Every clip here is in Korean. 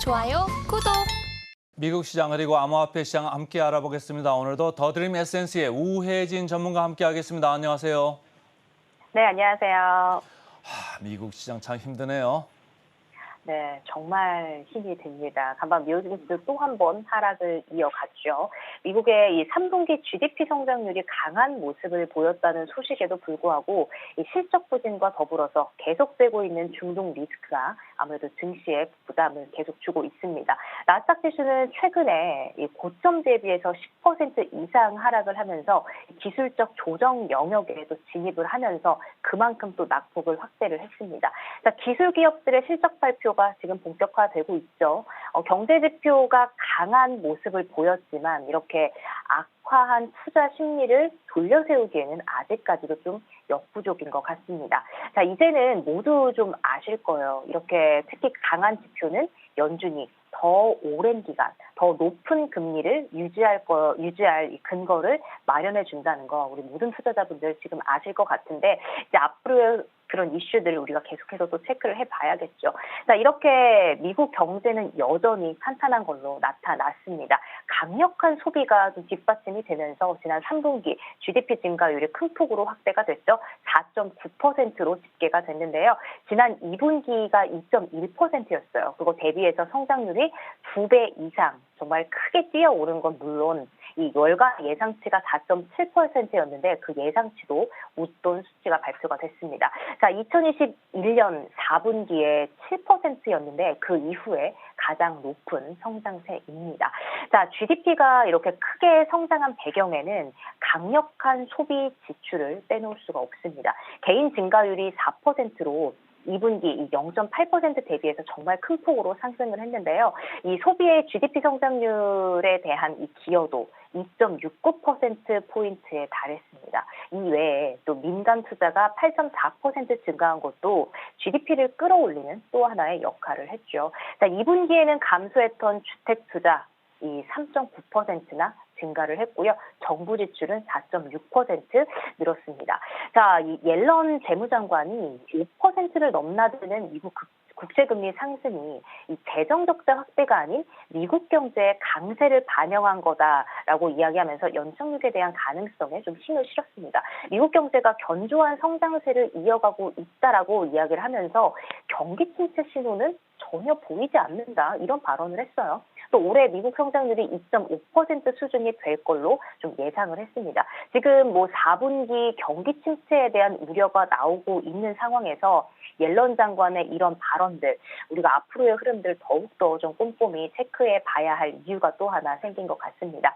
좋아요, 구독. 미국 시장 그리고 암호화폐 시장 함께 알아보겠습니다. 오늘도 더드림 에센스의 우혜진 전문가 함께 하겠습니다. 안녕하세요. 네, 안녕하세요. 미국 시장 참 힘드네요. 네, 정말 힘이 듭니다. 간밤 미국증시 또 한 번 하락을 이어갔죠. 미국의 이 3분기 GDP 성장률이 강한 모습을 보였다는 소식에도 불구하고 이 실적 부진과 더불어서 계속되고 있는 중동 리스크가 아무래도 증시에 부담을 계속 주고 있습니다. 나스닥 지수는 최근에 이 고점 대비해서 10% 이상 하락을 하면서 기술적 조정 영역에도 진입을 하면서 그만큼 또 낙폭을 확대를 했습니다. 자, 기술 기업들의 실적 발표가 지금 본격화되고 있죠. 경제 지표가 강한 모습을 보였지만 이렇게 악화한 투자 심리를 돌려세우기에는 아직까지도 좀 역부족인 것 같습니다. 자, 이제는 모두 좀 아실 거예요. 이렇게 특히 강한 지표는 연준이 더 오랜 기간, 더 높은 금리를 유지할 이 근거를 마련해 준다는 거 우리 모든 투자자분들 지금 아실 것 같은데 이제 앞으로 그런 이슈들을 우리가 계속해서 또 체크를 해봐야겠죠. 자, 이렇게 미국 경제는 여전히 탄탄한 걸로 나타났습니다. 강력한 소비가 좀 뒷받침이 되면서 지난 3분기 GDP 증가율이 큰 폭으로 확대가 됐죠. 4.9%로 집계가 됐는데요. 지난 2분기가 2.1%였어요. 그거 대비해서 성장률이 2배 이상 정말 크게 뛰어오른 건 물론 이 월간 예상치가 4.7%였는데 그 예상치도 웃돈 수치가 발표가 됐습니다. 자, 2021년 4분기에 7%였는데 그 이후에 가장 높은 성장세입니다. 자, GDP가 이렇게 크게 성장한 배경에는 강력한 소비 지출을 빼놓을 수가 없습니다. 개인 증가율이 4%로 2분기 0.8% 대비해서 정말 큰 폭으로 상승을 했는데요. 이 소비의 GDP 성장률에 대한 이 기여도 2.69%포인트에 달했습니다. 이 외에 또 민간 투자가 8.4% 증가한 것도 GDP를 끌어올리는 또 하나의 역할을 했죠. 자, 2분기에는 감소했던 주택 투자 이 3.9%나 증가를 했고요. 정부 지출은 4.6% 늘었습니다. 자, 이 옐런 재무장관이 5%를 넘나드는 미국 국채금리 상승이 이 재정 적자 확대가 아닌 미국 경제의 강세를 반영한 거다라고 이야기하면서 연착륙에 대한 가능성에 좀 힘을 실었습니다. 미국 경제가 견조한 성장세를 이어가고 있다라고 이야기를 하면서 경기 침체 신호는 전혀 보이지 않는다 이런 발언을 했어요. 또 올해 미국 성장률이 2.5% 수준이 될 걸로 좀 예상을 했습니다. 지금 뭐 4분기 경기 침체에 대한 우려가 나오고 있는 상황에서 옐런 장관의 이런 발언들 우리가 앞으로의 흐름들 더욱더 좀 꼼꼼히 체크해 봐야 할 이유가 또 하나 생긴 것 같습니다.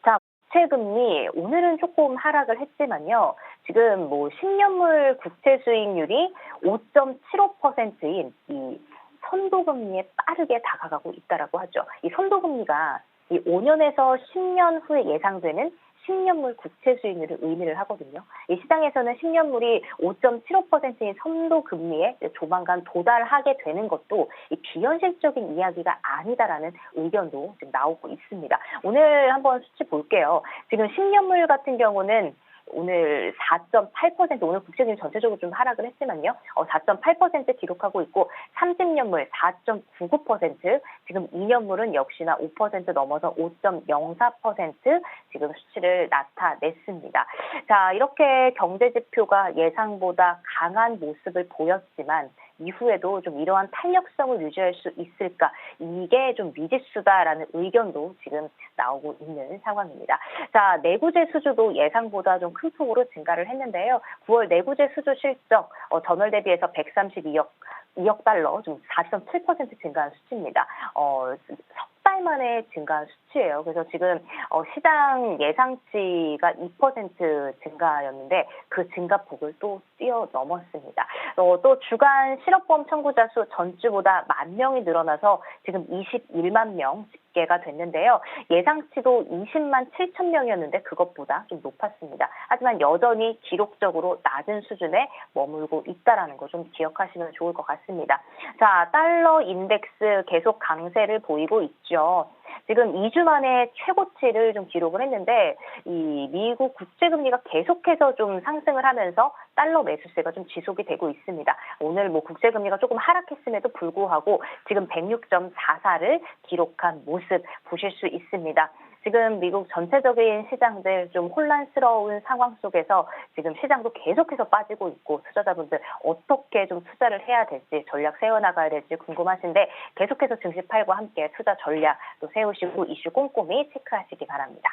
자, 국채금리 오늘은 조금 하락을 했지만요. 지금 뭐 10년물 국채 수익률이 5.75%인 이 선도금리에 빠르게 다가가고 있다라고 하죠. 이 선도금리가 이 5년에서 10년 후에 예상되는 10년물 국채 수익률을 의미를 하거든요. 이 시장에서는 10년물이 5.75%인 선도금리에 조만간 도달하게 되는 것도 이 비현실적인 이야기가 아니다라는 의견도 지금 나오고 있습니다. 오늘 한번 수치 볼게요. 지금 10년물 같은 경우는 오늘 4.8% 오늘 국채금리 전체적으로 좀 하락을 했지만요. 4.8% 기록하고 있고 30년물 4.99% 지금 2년물은 역시나 5% 넘어서 5.04% 지금 수치를 나타냈습니다. 자, 이렇게 경제 지표가 예상보다 강한 모습을 보였지만 이후에도 좀 이러한 탄력성을 유지할 수 있을까? 이게 좀 미지수다라는 의견도 지금 나오고 있는 상황입니다. 자, 내구재 수주도 예상보다 좀 큰 폭으로 증가를 했는데요. 9월 내구재 수주 실적 전월 대비해서 2억 달러, 좀 4.7% 증가한 수치입니다. 석 달 만에 증가한 수치예요. 그래서 지금 시장 예상치가 2% 증가였는데 그 증가폭을 또 뛰어넘었습니다. 또 주간 실업보험 청구자 수 전주보다 10,000명이 늘어나서 지금 21만 명 집계가 됐는데요. 예상치도 20만 7천 명이었는데 그것보다 좀 높았습니다. 하지만 여전히 기록적으로 낮은 수준에 머물고 있다라는 거 좀 기억하시면 좋을 것 같습니다. 자, 달러 인덱스 계속 강세를 보이고 있죠. 지금 2주 만에 최고치를 좀 기록을 했는데 이 미국 국제금리가 계속해서 좀 상승을 하면서 달러 매수세가 좀 지속이 되고 있습니다. 오늘 뭐 국제금리가 조금 하락했음에도 불구하고 지금 106.44를 기록한 모습 보실 수 있습니다. 지금 미국 전체적인 시장들 좀 혼란스러운 상황 속에서 지금 시장도 계속해서 빠지고 있고 투자자분들 어떻게 좀 투자를 해야 될지 전략 세워나가야 될지 궁금하신데 계속해서 증시팔과 함께 투자 전략 또 세우시고 이슈 꼼꼼히 체크하시기 바랍니다.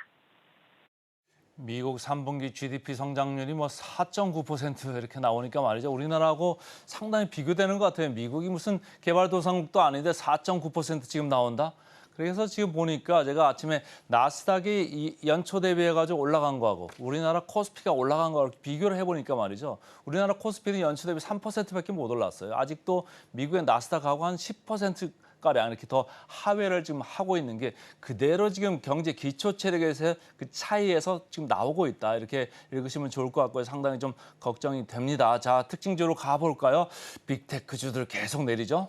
미국 3분기 GDP 성장률이 뭐 4.9% 이렇게 나오니까 말이죠. 우리나라하고 상당히 비교되는 것 같아요. 미국이 무슨 개발도상국도 아닌데 4.9% 지금 나온다? 그래서 지금 보니까 제가 아침에 나스닥이 이 연초 대비해가지고 올라간 거하고 우리나라 코스피가 올라간 거하고 비교를 해보니까 말이죠. 우리나라 코스피는 연초 대비 3%밖에 못 올랐어요. 아직도 미국의 나스닥하고 한 10% 가량 이렇게 더 하회를 지금 하고 있는 게 그대로 지금 경제 기초 체력에서 그 차이에서 지금 나오고 있다. 이렇게 읽으시면 좋을 것 같고요. 상당히 좀 걱정이 됩니다. 자, 특징적으로 가볼까요? 빅테크주들 계속 내리죠.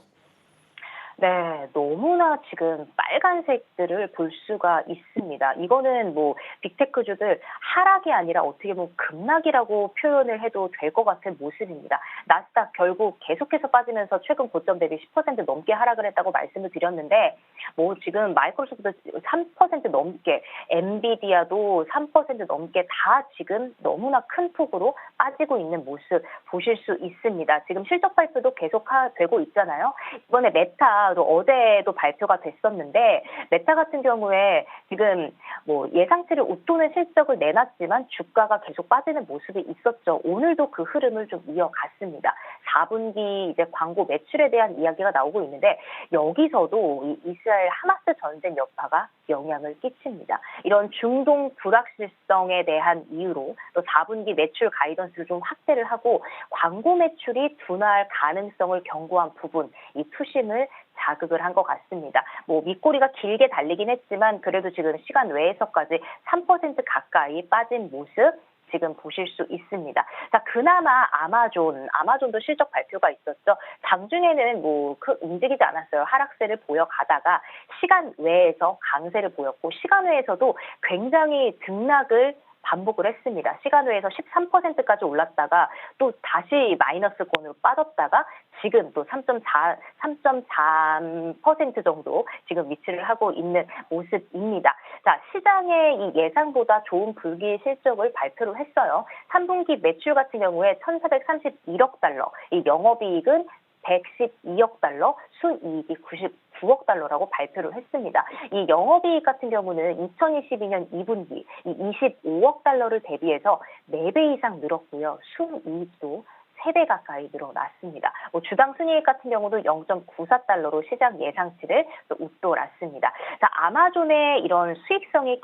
네, 너무나 지금 빨간색들을 볼 수가 있습니다. 이거는 뭐 빅테크주들 하락이 아니라 어떻게 보면 급락이라고 표현을 해도 될 것 같은 모습입니다. 나스닥 결국 계속해서 빠지면서 최근 고점 대비 10% 넘게 하락을 했다고 말씀을 드렸는데 뭐 지금 마이크로소프트 3% 넘게, 엔비디아도 3% 넘게 다 지금 너무나 큰 폭으로 빠지고 있는 모습 보실 수 있습니다. 지금 실적 발표도 계속 되고 있잖아요. 이번에 메타 어제도 발표가 됐었는데 메타 같은 경우에 지금 뭐 예상치를 웃도는 실적을 내놨지만 주가가 계속 빠지는 모습이 있었죠. 오늘도 그 흐름을 좀 이어갔습니다. 4분기 이제 광고 매출에 대한 이야기가 나오고 있는데 여기서도 이 이스라엘 하마스 전쟁 여파가 영향을 끼칩니다. 이런 중동 불확실성에 대한 이유로 또 4분기 매출 가이던스를 좀 확대를 하고 광고 매출이 둔화할 가능성을 경고한 부분, 이 투심을 자극을 한 것 같습니다. 뭐 밑꼬리가 길게 달리긴 했지만 그래도 지금 시간 외에서까지 3% 가까이 빠진 모습 지금 보실 수 있습니다. 자, 그나마 아마존도 실적 발표가 있었죠. 장중에는 뭐 움직이지 않았어요. 하락세를 보여가다가 시간 외에서 강세를 보였고 시간 외에서도 굉장히 등락을 반복을 했습니다. 시간 외에서 13%까지 올랐다가 또 다시 마이너스권으로 빠졌다가 지금 또 3.4% 정도 지금 위치를 하고 있는 모습입니다. 자, 시장의 이 예상보다 좋은 불기 실적을 발표를 했어요. 3분기 매출 같은 경우에 1,431억 달러, 이 영업이익은 112억 달러, 순이익이 99억 달러라고 발표를 했습니다. 이 영업이익 같은 경우는 2022년 2분기 이 25억 달러를 대비해서 4배 이상 늘었고요. 순이익도 3배 가까이 늘어났습니다. 뭐 주당 순이익 같은 경우도 0.94달러로 시장 예상치를 또 웃돌았습니다. 자, 아마존의 이런 수익성이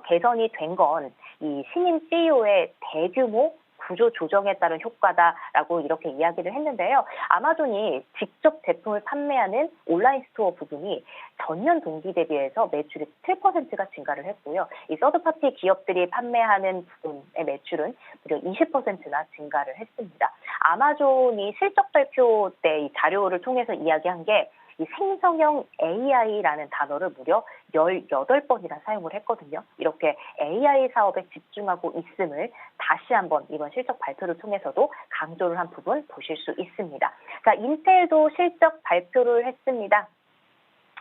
개선이 된 건 이 신임 CEO의 대규모 구조 조정에 따른 효과다라고 이렇게 이야기를 했는데요. 아마존이 직접 제품을 판매하는 온라인 스토어 부분이 전년 동기 대비해서 매출이 7%가 증가를 했고요. 이 서드파티 기업들이 판매하는 부분의 매출은 무려 20%나 증가를 했습니다. 아마존이 실적 발표 때 이 자료를 통해서 이야기한 게 이 생성형 AI라는 단어를 무려 18번이나 사용을 했거든요. 이렇게 AI 사업에 집중하고 있음을 다시 한번 이번 실적 발표를 통해서도 강조를 한 부분 보실 수 있습니다. 자, 인텔도 실적 발표를 했습니다.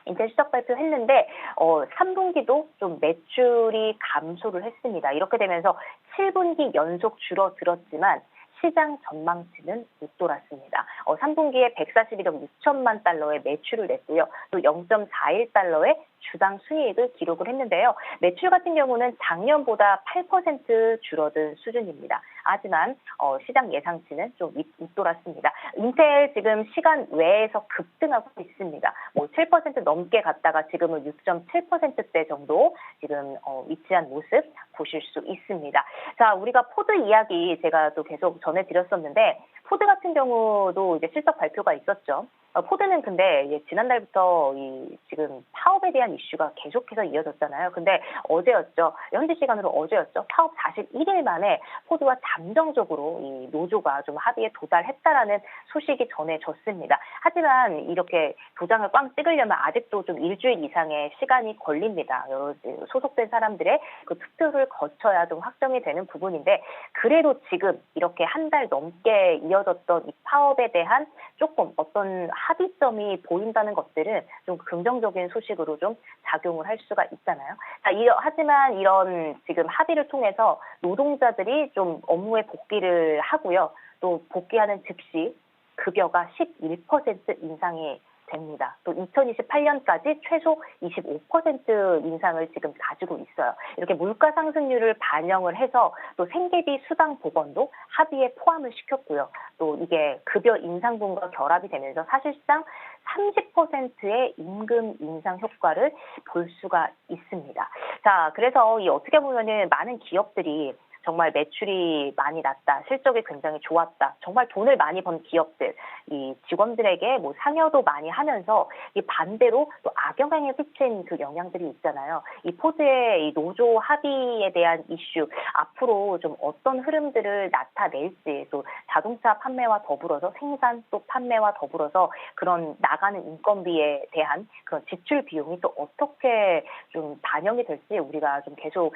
인텔 실적 발표했는데 3분기도 좀 매출이 감소를 했습니다. 이렇게 되면서 7분기 연속 줄어들었지만 시장 전망치는 못 돌았습니다. 3분기에 141억 6천만 달러의 매출을 냈고요. 또 0.41달러의 주당 순이익을 기록을 했는데요. 매출 같은 경우는 작년보다 8% 줄어든 수준입니다. 하지만 시장 예상치는 좀 밑돌았습니다. 인텔 지금 시간 외에서 급등하고 있습니다. 뭐 7% 넘게 갔다가 지금은 6.7%대 정도 지금 위치한 모습 보실 수 있습니다. 자, 우리가 포드 이야기 제가 또 계속 전해드렸었는데 포드 같은 경우도 이제 실적 발표가 있었죠. 포드는 근데 지난달부터 지금 파업에 대한 이슈가 계속해서 이어졌잖아요. 근데 어제였죠. 현지 시간으로 어제였죠. 파업 41일 만에 포드와 잠정적으로 이 노조가 좀 합의에 도달했다라는 소식이 전해졌습니다. 하지만 이렇게 도장을 꽝 찍으려면 아직도 좀 일주일 이상의 시간이 걸립니다. 여러 소속된 사람들의 그 투표를 거쳐야 좀 확정이 되는 부분인데 그래도 지금 이렇게 한 달 넘게 이어졌던 이 파업에 대한 조금 어떤 합의점이 보인다는 것들은 좀 긍정적인 소식으로 좀 작용을 할 수가 있잖아요. 자, 하지만 이런 지금 합의를 통해서 노동자들이 좀 업무에 복귀를 하고요. 또 복귀하는 즉시 급여가 11% 인상이 됩니다. 또 2028년까지 최소 25% 인상을 지금 가지고 있어요. 이렇게 물가 상승률을 반영을 해서 또 생계비 수당 복원도 합의에 포함을 시켰고요. 또 이게 급여 인상분과 결합이 되면서 사실상 30%의 임금 인상 효과를 볼 수가 있습니다. 자, 그래서 어떻게 보면은 많은 기업들이 정말 매출이 많이 났다, 실적이 굉장히 좋았다, 정말 돈을 많이 번 기업들, 이 직원들에게 뭐 상여도 많이 하면서 이 반대로 또 악영향을 끼친 그 영향들이 있잖아요. 이 포드의 이 노조 합의에 대한 이슈, 앞으로 좀 어떤 흐름들을 나타낼지, 또 자동차 판매와 더불어서 생산 또 판매와 더불어서 그런 나가는 인건비에 대한 그런 지출 비용이 또 어떻게 좀 반영이 될지 우리가 좀 계속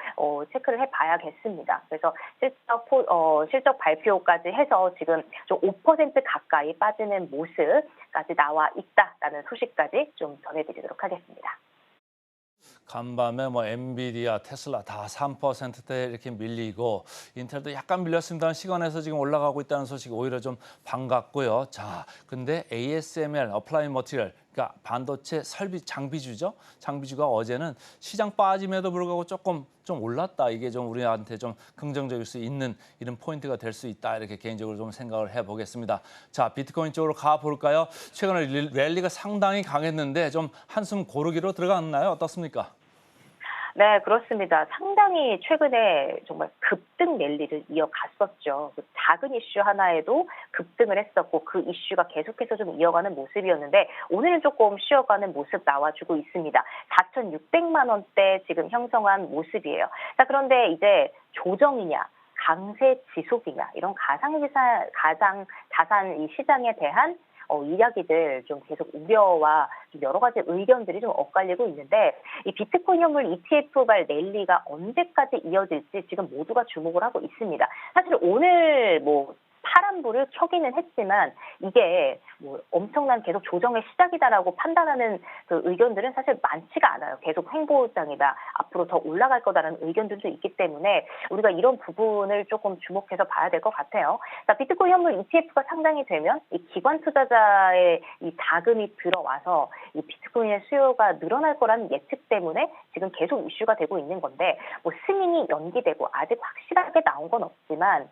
체크를 해봐야겠습니다. 그래서 실적 발표까지 해서 지금 좀 5% 가까이 빠지는 모습까지 나와 있다라는 소식까지 좀 전해드리도록 하겠습니다. 간밤에 뭐 엔비디아, 테슬라 다 3%대 이렇게 밀리고 인텔도 약간 밀렸습니다만 시간에서 지금 올라가고 있다는 소식이 오히려 좀 반갑고요. 자, 근데 ASML, 어플라이 머티리얼, 그러니까 반도체 설비 장비주죠. 장비주가 어제는 시장 빠짐에도 불구하고 조금 좀 올랐다. 이게 좀 우리한테 좀 긍정적일 수 있는 이런 포인트가 될 수 있다. 이렇게 개인적으로 좀 생각을 해보겠습니다. 자, 비트코인 쪽으로 가볼까요? 최근에 랠리가 상당히 강했는데 좀 한숨 고르기로 들어갔나요? 어떻습니까? 네, 그렇습니다. 상당히 최근에 정말 급등 랠리를 이어갔었죠. 그 작은 이슈 하나에도 급등을 했었고 그 이슈가 계속해서 좀 이어가는 모습이었는데 오늘은 조금 쉬어가는 모습 나와주고 있습니다. 4,600만 원대 지금 형성한 모습이에요. 자, 그런데 이제 조정이냐, 강세 지속이냐 이런 가상자산 이 시장에 대한 이야기들 좀 계속 우려와 여러 가지 의견들이 좀 엇갈리고 있는데 이 비트코인 현물 ETF가 랠리가 언제까지 이어질지 지금 모두가 주목을 하고 있습니다. 사실 오늘 뭐 파란불을 켜기는 했지만 이게 뭐 엄청난 계속 조정의 시작이다라고 판단하는 그 의견들은 사실 많지가 않아요. 계속 횡보장이다. 앞으로 더 올라갈 거다라는 의견들도 있기 때문에 우리가 이런 부분을 조금 주목해서 봐야 될 것 같아요. 자, 비트코인 현물 ETF가 상장이 되면 이 기관 투자자의 이 자금이 들어와서 이 비트코인의 수요가 늘어날 거라는 예측 때문에 지금 계속 이슈가 되고 있는 건데 뭐 승인이 연기되고 아직 확실하게 나온 건 없지만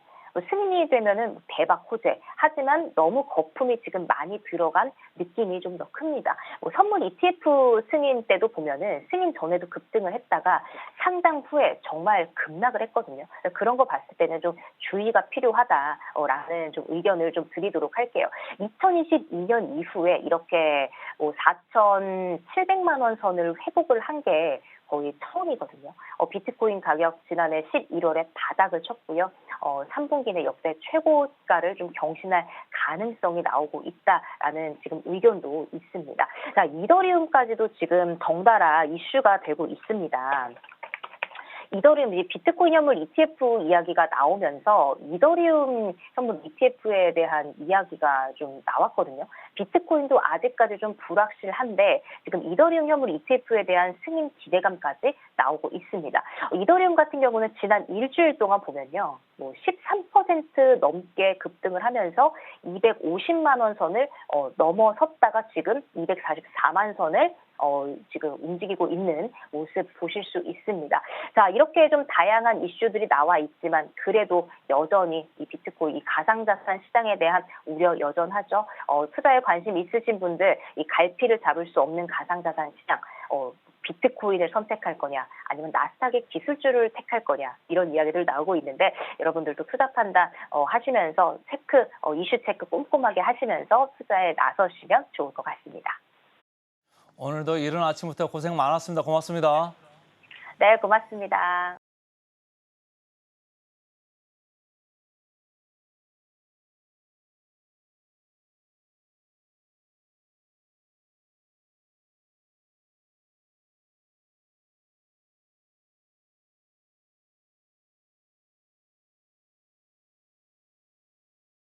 승인이 되면은 대박 호재. 하지만 너무 거품이 지금 많이 들어간 느낌이 좀 더 큽니다. 선물 ETF 승인 때도 보면은 승인 전에도 급등을 했다가 상장 후에 정말 급락을 했거든요. 그런 거 봤을 때는 좀 주의가 필요하다라는 좀 의견을 좀 드리도록 할게요. 2022년 이후에 이렇게 4,700만 원 선을 회복을 한 게 거의 처음이거든요. 비트코인 가격 지난해 11월에 바닥을 쳤고요. 3분기 내 역대 최고가를 좀 경신할 가능성이 나오고 있다라는 지금 의견도 있습니다. 자, 이더리움까지도 지금 덩달아 이슈가 되고 있습니다. 이더리움 비트코인 현물 ETF 이야기가 나오면서 이더리움 현물 ETF에 대한 이야기가 좀 나왔거든요. 비트코인도 아직까지 좀 불확실한데 지금 이더리움 현물 ETF에 대한 승인 기대감까지 나오고 있습니다. 이더리움 같은 경우는 지난 일주일 동안 보면요. 13% 넘게 급등을 하면서 250만 원 선을 넘어섰다가 지금 244만 선을 지금 움직이고 있는 모습 보실 수 있습니다. 자, 이렇게 좀 다양한 이슈들이 나와 있지만 그래도 여전히 이 비트코인, 이 가상자산 시장에 대한 우려 여전하죠. 투자에 관심 있으신 분들 이 갈피를 잡을 수 없는 가상자산 시장 비트코인을 선택할 거냐, 아니면 나스닥의 기술주를 택할 거냐, 이런 이야기들 나오고 있는데 여러분들도 투자 판단 하시면서 이슈 체크 꼼꼼하게 하시면서 투자에 나서시면 좋을 것 같습니다. 오늘도 이른 아침부터 고생 많았습니다. 고맙습니다. 네, 고맙습니다.